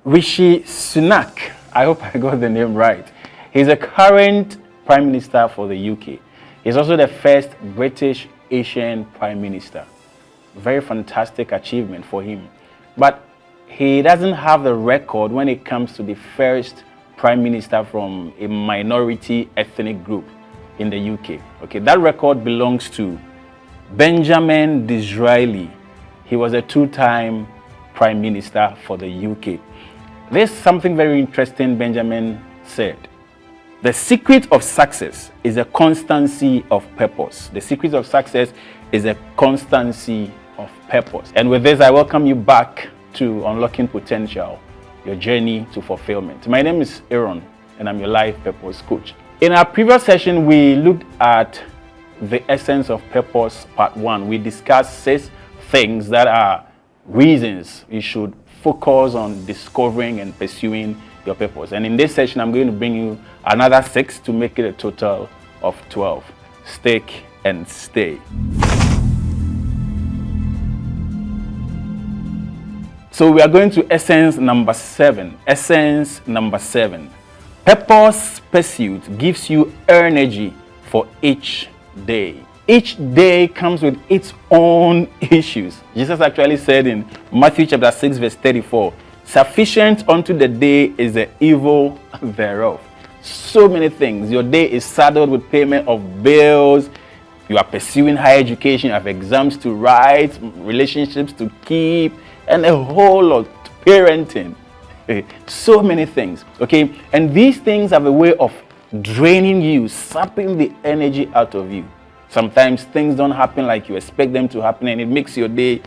Rishi Sunak, I hope I got the name right. He's the current Prime Minister for the UK. He's also the first British Asian Prime Minister. Very fantastic achievement for him. But he doesn't have the record when it comes to the first Prime Minister from a minority ethnic group in the UK. Okay, that record belongs to Benjamin Disraeli. He was a two-time Prime Minister for the UK. There's something very interesting Benjamin said. The secret of success is a constancy of purpose. The secret of success is a constancy of purpose. And with this, I welcome you back to Unlocking Potential, your journey to fulfillment. My name is Aaron, and I'm your life purpose coach. In our previous session, we looked at the essence of purpose, part 1. We discussed 6 things that are reasons you should focus on discovering and pursuing your purpose. And in this session, I'm going to bring you another 6 to make it a total of 12. Stick and stay. So we are going to essence number 7. Essence number 7. Purpose pursuit gives you energy for each day. Each day comes with its own issues. Jesus actually said in Matthew chapter 6 verse 34, sufficient unto the day is the evil thereof. So many things. Your day is saddled with payment of bills. You are pursuing higher education. You have exams to write, relationships to keep, and a whole lot. Parenting. So many things. Okay? And these things have a way of draining you, sapping the energy out of you. Sometimes things don't happen like you expect them to happen, and it makes your day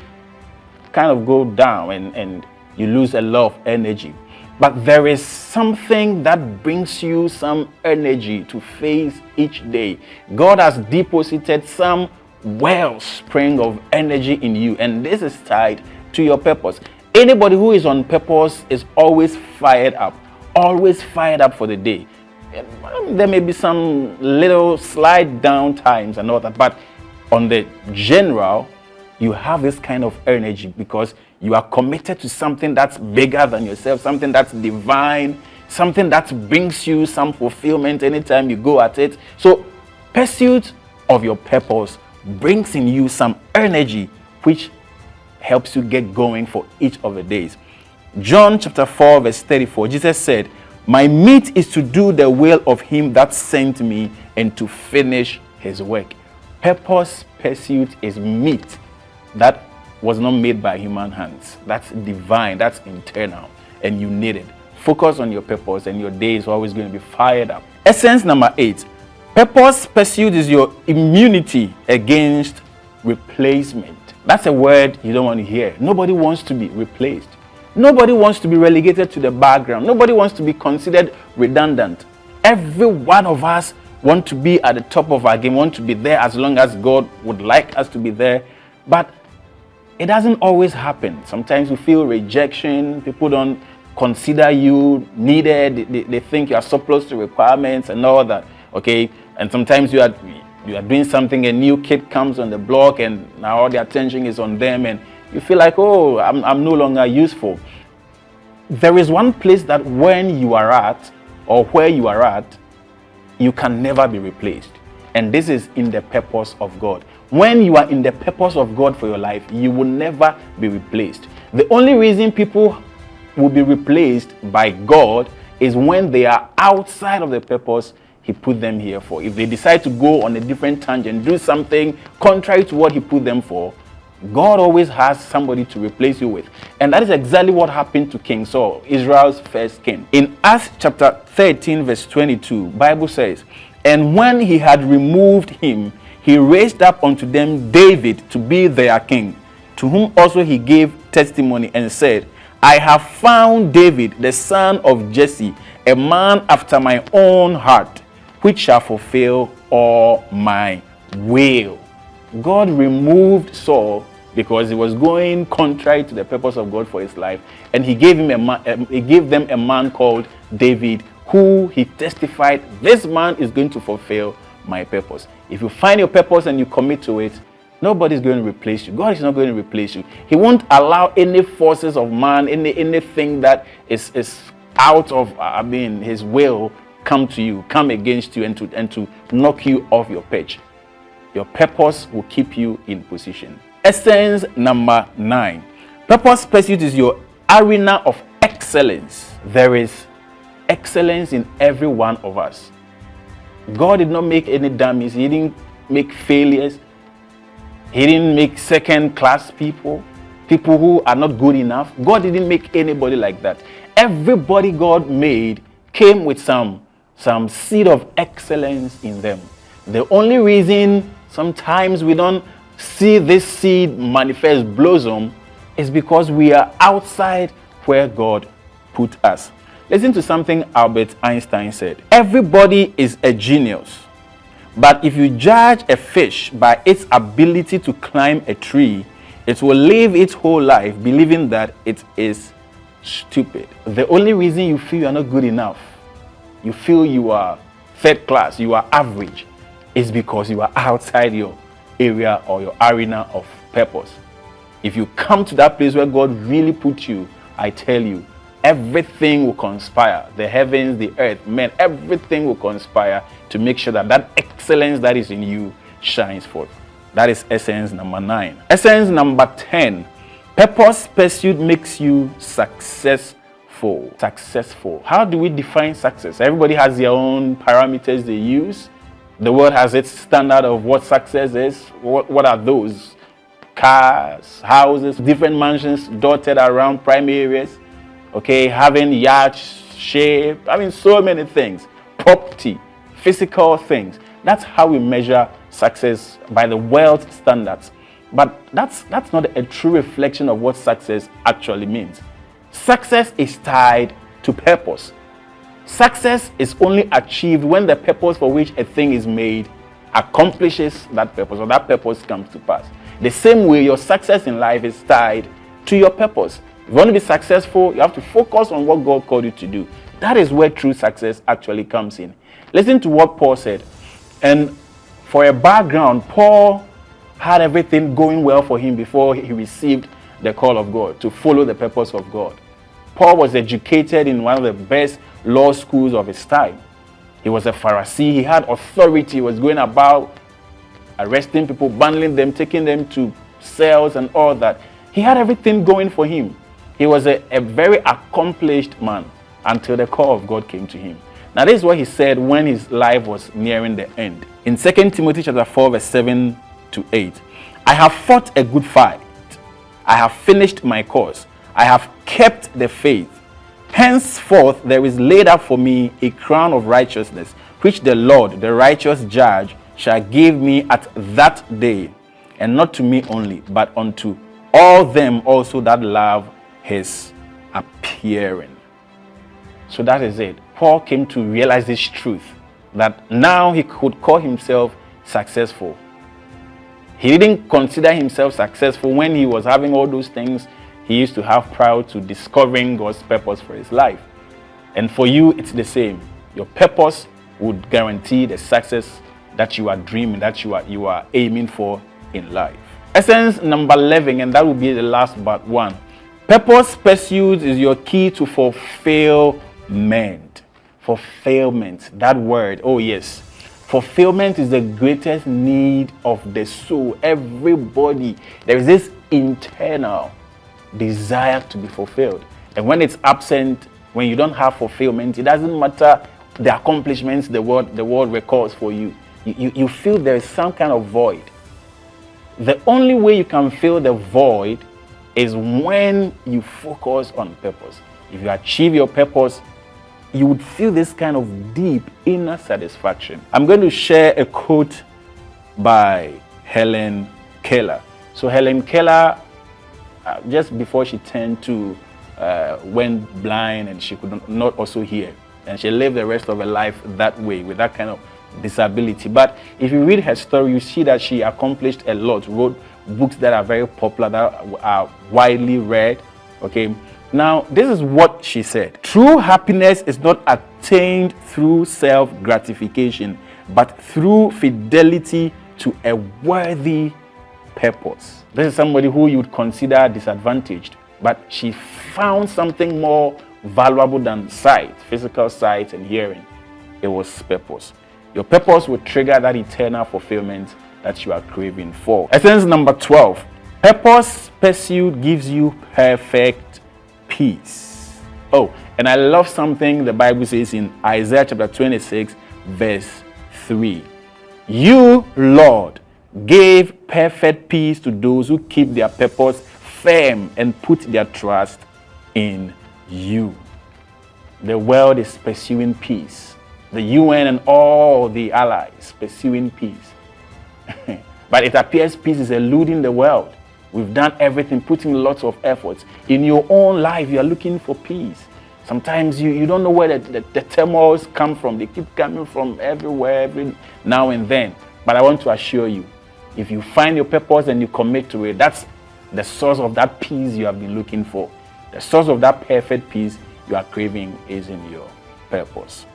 kind of go down and you lose a lot of energy. But there is something that brings you some energy to face each day. God has deposited some wellspring of energy in you, and this is tied to your purpose. Anybody who is on purpose is always fired up for the day. There may be some little slide down times and all that, but on the general, you have this kind of energy because you are committed to something that's bigger than yourself, something that's divine, something that brings you some fulfillment anytime you go at it. So pursuit of your purpose brings in you some energy which helps you get going for each of the days. John chapter 4 verse 34, Jesus said, my meat is to do the will of him that sent me and to finish his work. Purpose pursuit is meat that was not made by human hands. That's divine, that's internal, and you need it. Focus on your purpose and your day is always going to be fired up. Essence number 8. Purpose pursuit is your immunity against replacement. That's a word you don't want to hear. Nobody wants to be replaced. Nobody wants to be relegated to the background. Nobody wants to be considered redundant. Every one of us want to be at the top of our game, want to be there as long as God would like us to be there. But it doesn't always happen. Sometimes you feel rejection. People don't consider you needed. They think you are surplus to requirements and all that. Okay? And sometimes you are doing something, a new kid comes on the block and now all the attention is on them and you feel like, oh, I'm no longer useful. There is one place that when you are at, or where you are at, you can never be replaced. And this is in the purpose of God. When you are in the purpose of God for your life, you will never be replaced. The only reason people will be replaced by God is when they are outside of the purpose he put them here for. If they decide to go on a different tangent, do something contrary to what he put them for, God always has somebody to replace you with. And that is exactly what happened to King Saul, Israel's first king. In Acts chapter 13 verse 22, Bible says, and when he had removed him, he raised up unto them David to be their king, to whom also he gave testimony and said, I have found David, the son of Jesse, a man after my own heart, which shall fulfill all my will. God removed Saul because he was going contrary to the purpose of God for his life, and he gave them a man called David, who he testified, this man is going to fulfill my purpose. If you find your purpose and you commit to it, Nobody's going to replace you. God is not going to replace you. He won't allow any forces of man, anything that is out of his will come to you, come against you, and to knock you off your perch. Your purpose will keep you in position. Essence number 9. Purpose pursuit is your arena of excellence. There is excellence in every one of us. God did not make any dummies. He didn't make failures. He didn't make second-class people who are not good enough. God didn't make anybody like that. Everybody God made came with some seed of excellence in them. The only reason sometimes we don't see this seed manifest, blossom, is because we are outside where God put us. Listen to something Albert Einstein said. Everybody is a genius. But if you judge a fish by its ability to climb a tree, it will live its whole life believing that it is stupid. The only reason you feel you are not good enough, you feel you are third class, you are average, is because you are outside your area or your arena of purpose. If you come to that place where God really put you, I tell you, everything will conspire. The heavens, the earth, men, everything will conspire to make sure that excellence that is in you shines forth. That is essence number 9. Essence number 10. Purpose pursuit makes you successful. Successful. How do we define success? Everybody has their own parameters they use. The world has its standard of what success is. What are those? Cars, houses, different mansions dotted around prime areas. Okay, having yachts, shape, so many things. Property, physical things. That's how we measure success by the world standards. But that's not a true reflection of what success actually means. Success is tied to purpose. Success is only achieved when the purpose for which a thing is made accomplishes that purpose, or that purpose comes to pass. The same way your success in life is tied to your purpose. If you want to be successful, you have to focus on what God called you to do. That is where true success actually comes in. Listen to what Paul said. And for a background, Paul had everything going well for him before he received the call of God to follow the purpose of God. Paul was educated in one of the best law schools of his time. He was a Pharisee. He had authority. He was going about arresting people, bundling them, taking them to cells and all that. He had everything going for him. He was a very accomplished man until the call of God came to him. Now, this is what he said when his life was nearing the end. In 2 Timothy chapter 4, verse 7 to 8, I have fought a good fight. I have finished my course. I have kept the faith. Henceforth, there is laid up for me a crown of righteousness, which the Lord, the righteous judge, shall give me at that day, and not to me only, but unto all them also that love his appearing. So that is it. Paul came to realize this truth, that now he could call himself successful. He didn't consider himself successful when he was having all those things he used to have prior to discovering God's purpose for his life. And for you, it's the same. Your purpose would guarantee the success that you are dreaming, that you are aiming for in life. Essence number 11, and that will be the last but one. Purpose pursuit is your key to fulfillment. Fulfillment, that word, oh yes. Fulfillment is the greatest need of the soul. Everybody, there is this internal desire to be fulfilled. And when it's absent, when you don't have fulfillment, it doesn't matter the accomplishments the world records for you. You feel there is some kind of void. The only way you can fill the void is when you focus on purpose. If you achieve your purpose, you would feel this kind of deep inner satisfaction. I'm going to share a quote by Helen Keller. So Helen Keller, just before she went blind and she could not also hear, and she lived the rest of her life that way, with that kind of disability. But if you read her story, you see that she accomplished a lot, wrote books that are very popular, that are widely read. Okay, now this is what she said: true happiness is not attained through self-gratification, but through fidelity to a worthy purpose. This is somebody who you would consider disadvantaged, but she found something more valuable than sight, physical sight and hearing. It was purpose. Your purpose will trigger that eternal fulfillment that you are craving for. Essence number 12. Purpose pursuit gives you perfect peace. Oh, and I love something the Bible says in Isaiah chapter 26, verse 3. You, Lord, gave perfect peace to those who keep their purpose firm and put their trust in you. The world is pursuing peace. The UN and all the allies pursuing peace. But it appears peace is eluding the world. We've done everything, putting lots of efforts. In your own life, you are looking for peace. Sometimes you don't know where the turmoils come from. They keep coming from everywhere, every now and then. But I want to assure you, if you find your purpose and you commit to it, that's the source of that peace you have been looking for. The source of that perfect peace you are craving is in your purpose.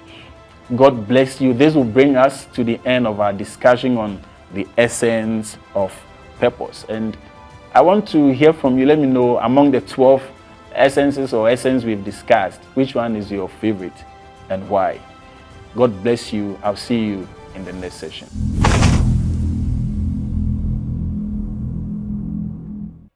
God bless you. This will bring us to the end of our discussion on the essence of purpose. And I want to hear from you. Let me know among the 12 essences or essence we've discussed, which one is your favorite and why. God bless you. I'll see you in the next session.